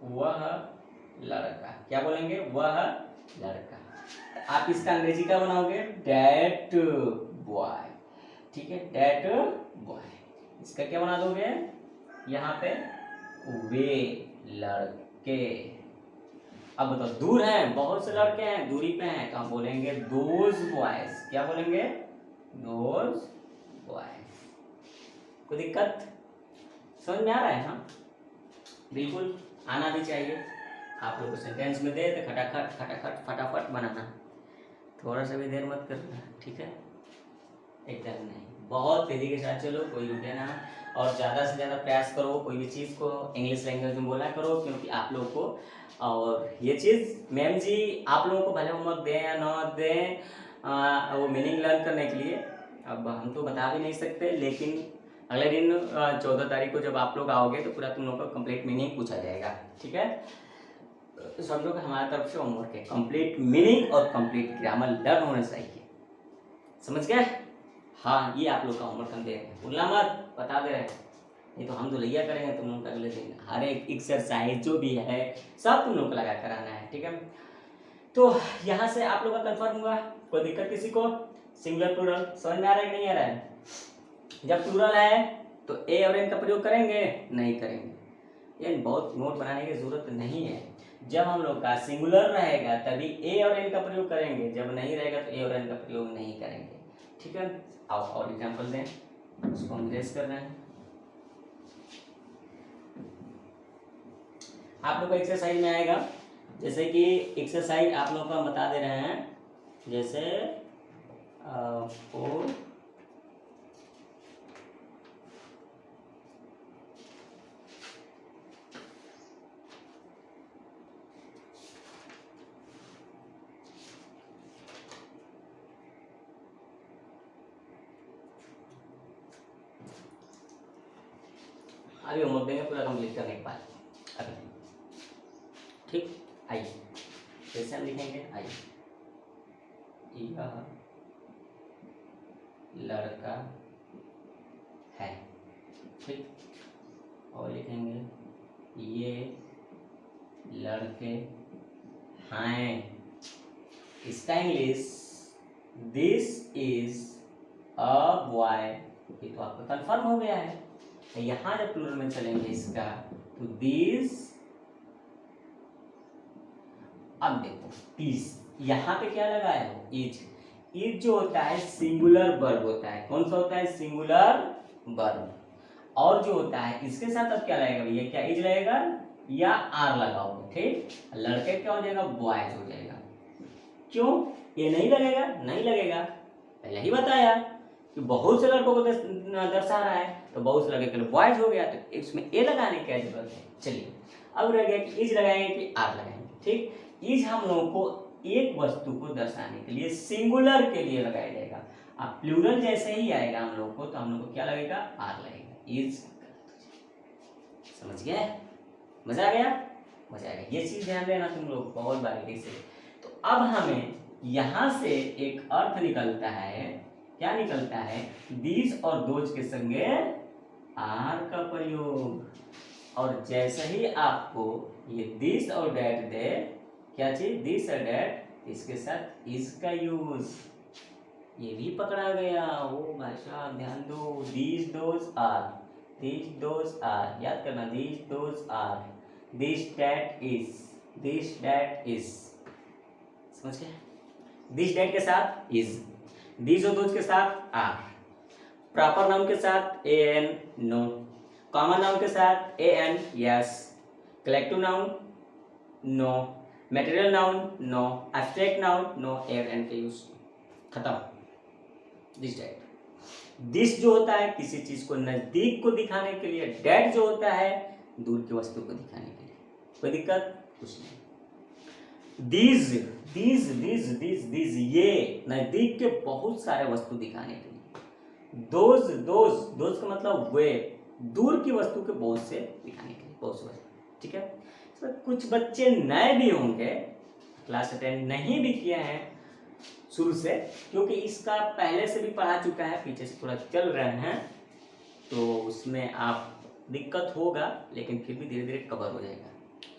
वह लड़का, क्या बोलेंगे, वह लड़का, आप इसका अंग्रेजी का बनाओगे, डैट बॉय, ठीक है, डैट बॉय, इसका क्या बना दोगे, यहाँ पे वे लड़के। अब बताओ, दूर हैं, बहुत से लड़के हैं, दूरी पे हैं, तो हम बोलेंगे दोज बॉयज, क्या बोलेंगे, दोज बॉयज। कोई दिक्कत, समझ में आ रहा है, हाँ बिल्कुल आना भी चाहिए, आप लोग को सेंटेंस में दे तो खटाखट खटाखट फटाफट बनाना, थोड़ा सा भी देर मत करना, ठीक है, एकदम नहीं, बहुत तेजी के साथ चलो, कोई रुके ना, और ज़्यादा से ज़्यादा प्रयास करो, कोई भी चीज़ को इंग्लिश लैंग्वेज में बोला करो, क्योंकि आप लोगों को, और ये चीज़ मैम जी आप लोगों को भले होमवर्क दें या ना दें, वो मीनिंग लर्न करने के लिए, अब हम तो बता भी नहीं सकते, लेकिन अगले दिन 14 तारीख को जब आप लोग आओगे तो पूरा तुम लोग का कंप्लीट मीनिंग पूछा जाएगा, ठीक है, तो समझो कि हमारी तरफ से होमवर्क है, कंप्लीट मीनिंग और कंप्लीट ग्रामर लर्न होना चाहिए, समझ गए, हाँ ये आप लोग का होमवर्क हम दे रहे हैं, भूलना मत, बता दे रहे हैं, नहीं तो हम तो लिया करेंगे तुम लोग का अगले दिन, हर एक एक्सरसाइज जो भी है सब तुम लोग को लगा कराना है, ठीक है। तो यहाँ से आप लोग का कंफर्म हुआ, कोई दिक्कत किसी को, सिंगुलर प्लूरल समझ में आ रहा है कि नहीं आ रहा है, जब प्लूरल है तो ए और एन का प्रयोग करेंगे, नहीं करेंगे, ये बहुत नोट बनाने की जरूरत नहीं है, जब हम लोग का सिंगुलर रहेगा तभी ए और एन का प्रयोग करेंगे, जब नहीं रहेगा तो ए और एन का प्रयोग नहीं करेंगे, ठीक है। आओ और एग्जांपल दें, उसको हम रेस कर रहे हैं, आप लोग को एक्सरसाइज में आएगा, जैसे कि एक्सरसाइज आप लोग को बता दे रहे हैं, जैसे अभी होमवर्क देंगे पूरा कंप्लीट करने के बाद, अभी ठीक, आइए जैसे हम लिखेंगे, आइए, यह लड़का है, ठीक, और लिखेंगे ये लड़के हैं, इसका English, this is a boy, ये तो आपका कंफर्म हो गया है, यहाँ जब प्लूरल में चलेंगे इसका, तो दिस, अब देखो दिस, यहाँ पे क्या लगा है, इज, इज जो होता है सिंगुलर वर्ब होता है, कौन सा होता है, सिंगुलर वर्ब, और जो होता है इसके साथ अब क्या लगेगा भैया, क्या इज लगेगा या आर लगाओगे, ठीक, लड़के क्या हो जाएगा, बॉयज हो जाएगा, क्यों, ये नहीं लगेगा, नहीं लगेगा, पहले ही बताया कि बहुत से लड़कों को दर्शा रहा है, तो बहुत से लड़के के लिए बॉयज हो गया, तो इसमें ए लगाने की क्या जरूरत है, चलिए अब रह गया कि इज लगाएंगे कि आर लगाएंगे, ठीक, इज हम लोगों को एक वस्तु को दर्शाने के लिए सिंगुलर के लिए लगाया जाएगा, अब प्लूरल जैसे ही आएगा हम लोग को, तो हम लोग को क्या लगेगा, आर लगेगा, इज, समझ गए, मजा आ गया, मजा आ गया, ये चीज ध्यान देना तुम लोग बहुत बारीकी से। तो अब हमें यहां से एक अर्थ निकलता है, क्या निकलता है, दीज और दोज के संगे आर का प्रयोग, और जैसे ही आपको ये दिस और डेट दे, क्या चीज, दिस और डेट, इसके साथ इज का यूज, ये भी पकड़ा गया। ओ भाई साहब ध्यान दो, these those are, these those are, याद करना, these those are, this that is, this that is, समझ गए। दिस डेट के साथ इज, दीज और दोज के साथ आर, प्रॉपर नाउन के साथ A an no, common noun के साथ A an yes, collective noun no, material noun no, abstract noun no, एर एन के यूज, खत्म। दिस डेट, दिस जो होता है किसी चीज को नजदीक को दिखाने के लिए, डेट जो होता है दूर की वस्तु को दिखाने के लिए। कोई दिक्कत कुछ नहीं। These, these these these these, ये नजदीक के बहुत सारे वस्तु दिखाने के लिए। दोज, दोज, दोज का मतलब वे, दूर की वस्तु के बहुत से दिखाने के लिए, बहुत से वस्तु, ठीक है। तो कुछ बच्चे नए भी होंगे, क्लास अटेंड नहीं भी किए हैं शुरू से, क्योंकि इसका पहले से भी पढ़ा चुका है, पीछे से थोड़ा चल रहे हैं, तो उसमें आप दिक्कत होगा, लेकिन फिर भी धीरे धीरे कवर हो जाएगा,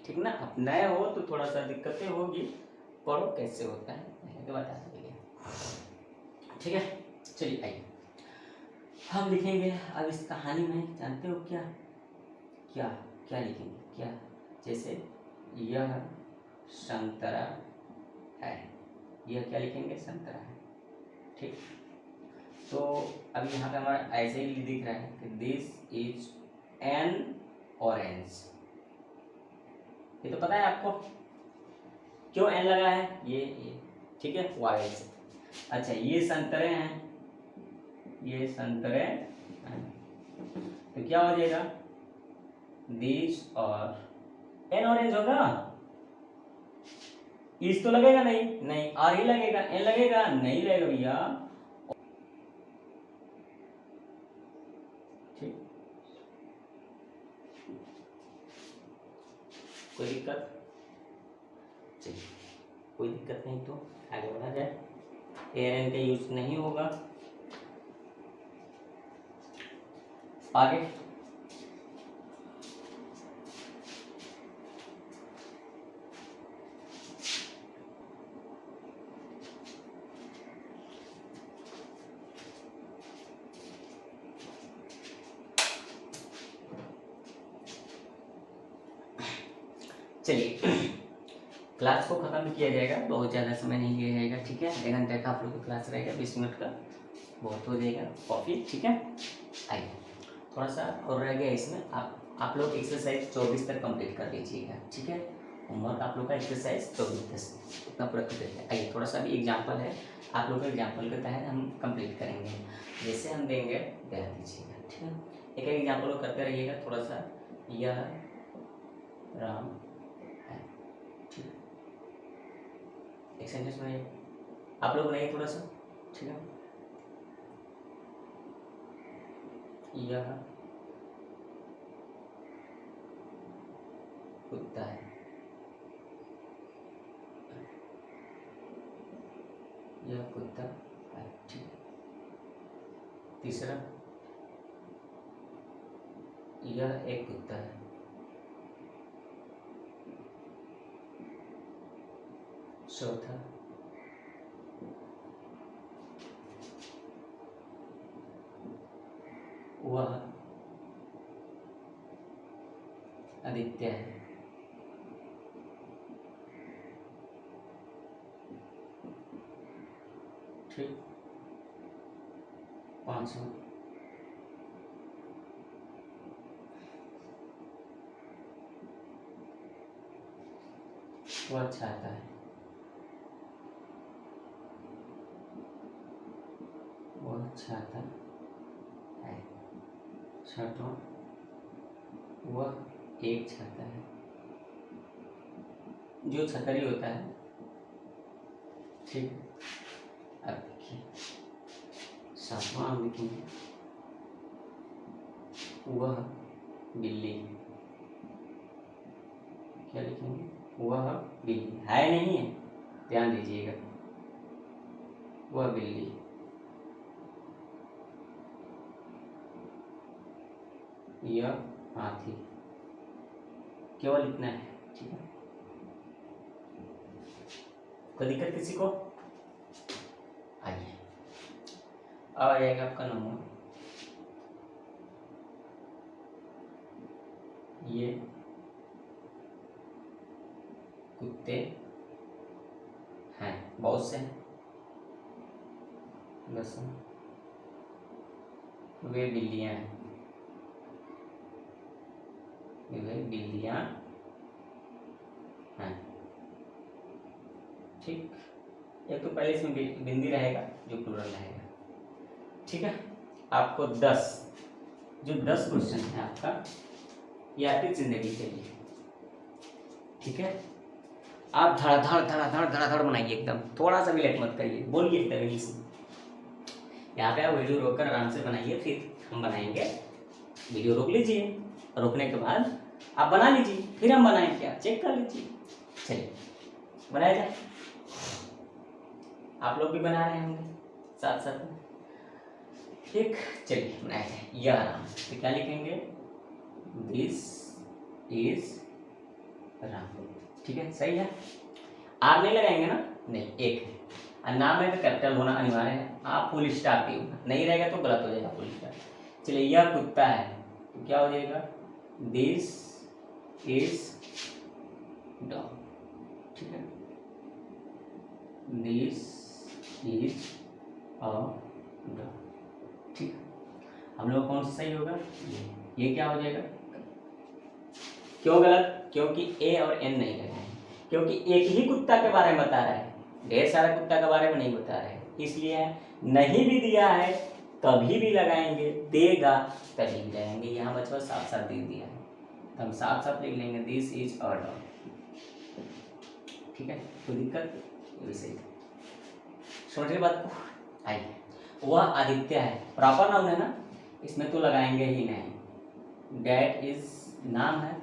ठीक ना। अब नए हो तो थोड़ा सा दिक्कतें होगी, पढ़ो कैसे होता है पहले तो बता देंगे, ठीक है। चलिए आइए हम लिखेंगे अब इस कहानी में, जानते हो क्या क्या क्या लिखेंगे, क्या, जैसे यह संतरा है, यह क्या लिखेंगे, संतरा है, ठीक। तो अब यहाँ पे हमारा ऐसे ही दिख रहा है कि दिस इज एन ऑरेंज, ये तो पता है आपको क्यों एन लगा है, ये ठीक है, वाई से। अच्छा ये संतरे हैं, ये संतरे हैं, तो क्या हो जाएगा, दिस और एन ऑरेंज होगा, इस तो लगेगा नहीं, नहीं आर ही लगेगा, एन लगेगा नहीं, लगेगा भैया, ठीक। कोई दिक्कत, चलिए कोई दिक्कत नहीं, तो आगे बढ़ा जाए। एन एन का यूज नहीं होगा, आगे चलिए क्लास को खत्म किया जाएगा, बहुत ज़्यादा समय नहीं लिया जाएगा, ठीक है। 1 घंटे का आप लोग का क्लास रहेगा, 20 मिनट का बहुत हो जाएगा कॉफी, ठीक है। आइए थोड़ा सा और रह गया इसमें, आप लोग एक्सरसाइज 24 तक कंप्लीट कर लीजिएगा, ठीक है। होमवर्क आप लोग का एक्सरसाइज 24 तक इतना पूरा कर लीजिए। आइए थोड़ा सा भी एग्जाम्पल है, आप लोग का एग्जाम्पल के तहत हम कंप्लीट करेंगे, जैसे हम देंगे ध्यान दीजिएगा, ठीक है। एक एक एग्जाम्पल करते रहिएगा, थोड़ा सा, यह राम है, ठीक है। एक सेंटेंस में आप लोग नहीं, थोड़ा सा, ठीक है। यह कुत्ता है, यह कुत्ता है, ठीक। तीसरा, यह एक कुत्ता है, चौथा, वह आदित्य है, ठीक। पांचवा, वह चाहता है, वह चाहता है। छठवां, वह एक छाता है, जो छतरी होता है, ठीक। अब देखिए सातवां हम लिखेंगे, वह बिल्ली, क्या लिखेंगे, वह बिल्ली है, नहीं है, ध्यान दीजिएगा, वह बिल्ली। यह हाथी, केवल इतना है, ठीक है। कोई दिक्कत किसी को? आइए, अब आ जाएगा आपका नंबर, ये कुत्ते हैं, बहुत से हैं, बस वे बिल्लियां हैं, वे बिल्लियां हैं, ठीक। एक तो पहले इसमें बिंदी रहेगा जो प्लूरल रहेगा, ठीक है। आपको 10 क्वेश्चन है आपका, ये आपकी जिंदगी के लिए, ठीक है। आप धड़ाधड़ बनाइए एकदम, थोड़ा सा भी लेट मत करिए, बोलिए एकदम इंग्लिश में। यहाँ पे आप वीडियो रोककर आराम से बनाइए, फिर हम बनाएंगे। वीडियो रोक लीजिए, रोकने के बाद आप बना लीजिए, फिर हम बनाएंगे, आप चेक कर लीजिए। चलिए बनाया जाए, आप लोग भी बना रहे होंगे साथ साथ में, ठीक। चलिए बनाया जाए, यह आराम से क्या लिखेंगे, दिस इज राम, ठीक है, सही है। आप नहीं लगाएंगे ना, नहीं, एक है, और नाम है तो कैपिटल होना अनिवार्य है, आप फुल स्टॉप ही होगा, नहीं रहेगा तो गलत हो जाएगा फुल स्टॉप। चलिए, यह कुत्ता है तो क्या हो जाएगा, दिस इज डॉग, ठीक है, दिस इज अ डॉग, ठीक है। हम लोग कौन सा सही होगा, ये क्या हो जाएगा, क्यों गलत, क्योंकि ए और एन नहीं लगाए, क्योंकि एक ही कुत्ता के बारे में बता रहा है, ढेर सारा कुत्ता के बारे में नहीं बता रहे, इसलिए नहीं भी दिया है कभी भी लगाएंगे, देगा तभी भी लगाएंगे। यहाँ बचवा साफ साफ दे दिया है तो हम साफ साफ लिख लेंगे, दिस इज अ डॉग, ठीक है, कोई दिक्कत, ये भी सही। समझिए बात को, आइए। वह आदित्य है, प्रॉपर नाउन है ना, इसमें तो लगाएंगे ही नहीं, डैट इज नाम है,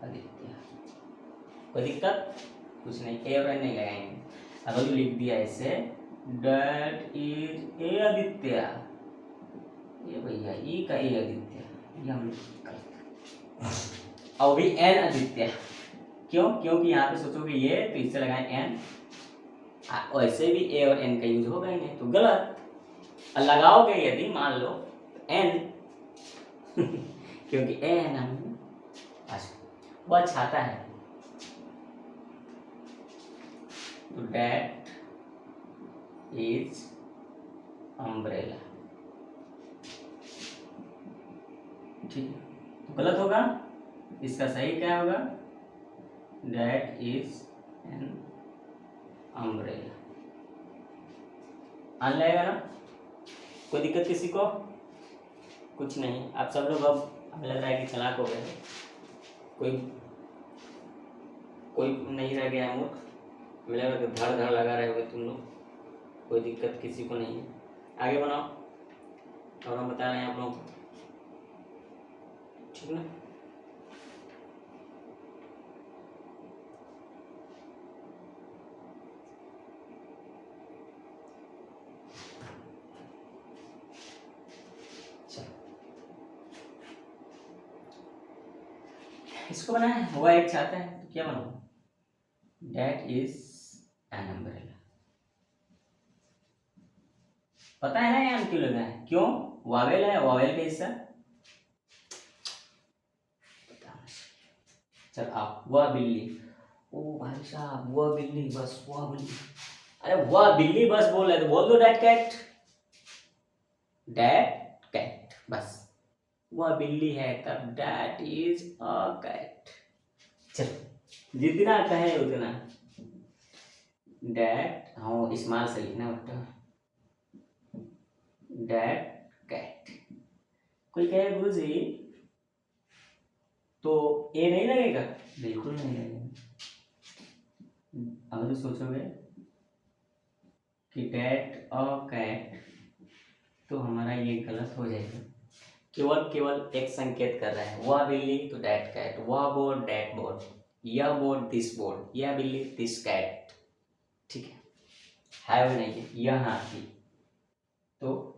आदित्य, कोई दिक्कत कुछ नहीं, ए और एन नहीं लगाएंगे। अगर जो लिख दिया ऐसे, डैट इज ए आदित्य, ये भैया ई का ए आदित्य, ये हम और भी एन आदित्य, क्यों, क्योंकि यहाँ पे सोचोगे ये तो इससे लगाए एन, वैसे भी ए और एन का यूज होगा ही नहीं तो गलत, लगाओगे यदि मान लो एन क्योंकि ए है नाम, अच्छा वह छाता है, तो that is umbrella, ठीक है, तो गलत होगा, इसका सही क्या होगा, that is an umbrella, आन लगेगा ना, कोई दिक्कत किसी को, कुछ नहीं। आप सब लोग अब हमें लग रहा है कि चालाक हो गए, कोई नहीं रह गया मूर्ख, मिला धड़ धड़ लगा रहे होगे तुम लोग, कोई दिक्कत किसी को नहीं है, आगे बनाओ और हम बता रहे हैं आप लोगों को, ठीक ना। इसको बनाए, हुआ एक चाहता है तो क्या बनाओ, डैट इज एन अम्ब्रेला, पता है ना यहाँ क्यों लगा है, क्यों, वावेल है, वावेल का हिस्सा, चल आप, वह बिल्ली, ओ भाई साहब वह बिल्ली, बस वह बिल्ली, अरे वह बिल्ली बस बोल रहे तो बोल दो डैट कैट, डैट कैट, बस वह बिल्ली है तब डैट इज अ कैट, चलो जितना कहे उतना, डैट, हाँ स्मॉल से लिखना बेटा, डैट कैट, कोई कहे गुरुजी तो ए नहीं लगेगा, बिल्कुल नहीं लगेगा, अब तो सोचोगे कि डैट अ कैट तो हमारा ये गलत हो जाएगा, केवल एक संकेत कर रहा है, वह बिल्ली तो डैट कैट, वह बोर्ड डैट बोर्ड, यह बोर्ड दिस बोर्ड, यह बिल्ली दिस कैट, ठीक है वो नहीं है, यह हाथी, तो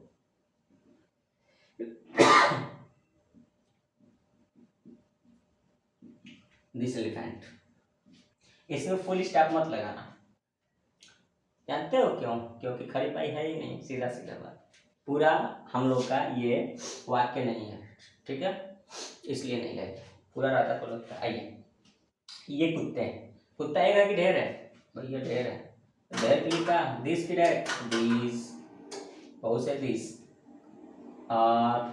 दिस एलिफेंट। इसमें फुल स्टॉप मत लगाना, जानते हो क्यों? क्योंकि खड़ी पाई है ही नहीं, सीधा सीधा बात। पूरा हम लोग का ये वाक्य नहीं है, ठीक है, इसलिए नहीं लगे, पूरा राधा को लगता है। आइए, ये कुत्ते हैं, कुत्ता एक है कि ढेर है? भैया ढेर है, ढेर की लिखा दिस की ढेर, दिस बहुत से दिस, और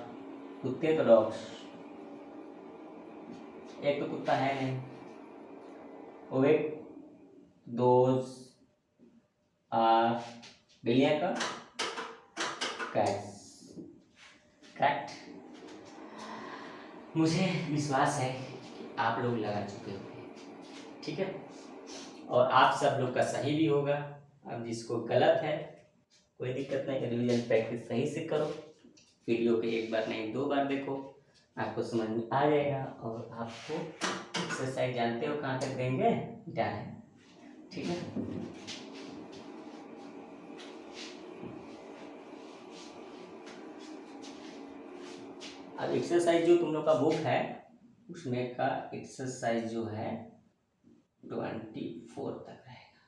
कुत्ते तो डॉग्स, एक तो कुत्ता है नहीं, वो एक दोस्त, और बिल्लियाँ का कैट्स, करेक्ट। मुझे विश्वास है कि आप लोग लगा चुके होंगे, ठीक है, और आप सब लोग का सही भी होगा। अब जिसको गलत है कोई दिक्कत नहीं, रिवीजन प्रैक्टिस सही से करो, वीडियो को एक बार नहीं 2 बार देखो, आपको समझ में आ जाएगा। और आपको एक्सरसाइज जानते हो कहाँ तक देंगे, डन, ठीक है। अब एक्सरसाइज जो तुम लोग का बुक है उसमें का एक्सरसाइज जो है 24 तक रहेगा,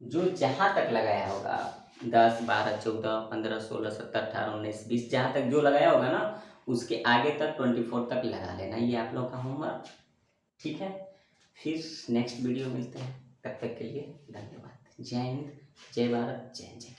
जो जहाँ तक लगाया होगा 10, 12, 14, 15, 16, 17, 18, 19, 20 जहाँ तक जो लगाया होगा ना उसके आगे तक 24 तक लगा लेना, ये आप लोग का होमवर्क, ठीक है। फिर नेक्स्ट वीडियो मिलते हैं, तब तक के लिए धन्यवाद। जय हिंद, जय भारत, जय जय।